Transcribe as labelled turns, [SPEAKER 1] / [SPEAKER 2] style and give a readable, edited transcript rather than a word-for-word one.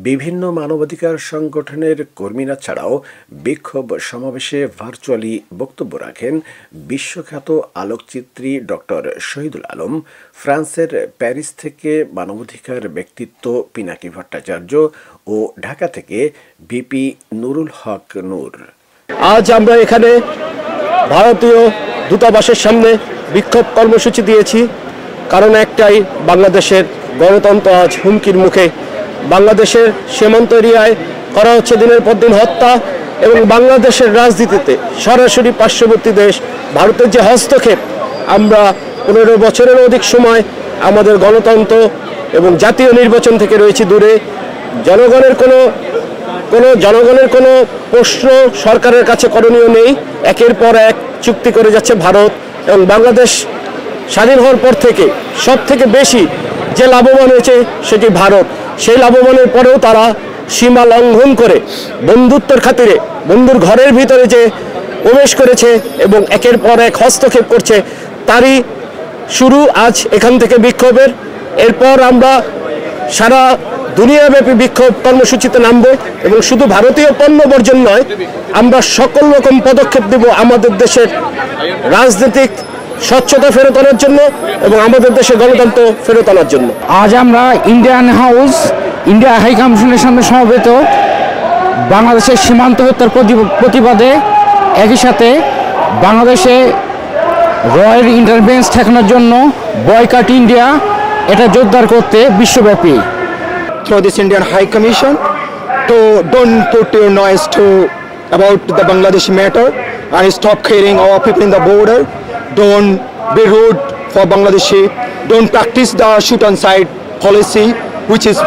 [SPEAKER 1] বিভিন্ন মানবাধিকার সংগঠনের কর্মীরা ছাড়াও বিক্ষোভ সমাবেশে ভার্চুয়ালি বক্তব্য রাখেন বিশ্বখ্যাত আলোকচিত্রী ডক্টর শহীদুল আলম, ফ্রান্সের প্যারিস থেকে মানবাধিকার ব্যক্তিত্ব পিনাকি ভট্টাচার্য ও ঢাকা থেকে ভিপি নুরুল হক নূর।
[SPEAKER 2] আজ আমরা এখানে ভারতীয় দূতাবাসের সামনে বিক্ষোভ কর্মসূচি দিয়েছি, কারণ একটাই, বাংলাদেশের গণতন্ত্র আজ হুমকির মুখে। বাংলাদেশের সীমান্ত এরিয়ায় করা হচ্ছে দিনের পর দিন হত্যা, এবং বাংলাদেশের রাজনীতিতে সরাসরি পার্শ্ববর্তী দেশ ভারতের যে হস্তক্ষেপ, আমরা 15 বছরের অধিক সময় আমাদের গণতন্ত্র এবং জাতীয় নির্বাচন থেকে রয়েছি দূরে। জনগণের কোনো প্রশ্ন সরকারের কাছে করণীয় নেই। একের পর এক চুক্তি করে যাচ্ছে ভারত, এবং বাংলাদেশ স্বাধীন হওয়ার পর থেকে সব থেকে বেশি যে লাভবান হয়েছে সেটি ভারত। সেই লাভবানের পরেও তারা সীমা লঙ্ঘন করে বন্ধুত্বের খাতিরে বন্ধুর ঘরের ভিতরে যে প্রবেশ করেছে এবং একের পর এক হস্তক্ষেপ করছে, তারই শুরু আজ এখান থেকে বিক্ষোভের। এরপর আমরা সারা দুনিয়াব্যাপী বিক্ষোভ কর্মসূচিতে নামব, এবং শুধু ভারতীয় পণ্য বর্জন নয়, আমরা সকল রকম পদক্ষেপ দেব আমাদের দেশের রাজনৈতিক স্বচ্ছতা ফেরত আনার জন্য এবং আমাদের দেশের গণতন্ত্র ফেরত আনার জন্য।
[SPEAKER 3] আজ আমরা ইন্ডিয়া হাই কমিশনের সামনে সমবেত বাংলাদেশের সীমান্ত হত্যার প্রতিবাদে, একই সাথে বাংলাদেশে রয়ের ইন্টারভেন্স ঠেকানোর জন্য বয়কট ইন্ডিয়া এটা জোরদার করতে বিশ্বব্যাপী।
[SPEAKER 4] Through this Indian High Commission to don't put your noise about the Bangladeshi matter and stop killing our people in the border. Don't be rude for Bangladeshi. Don't practice the shoot on sight policy, which is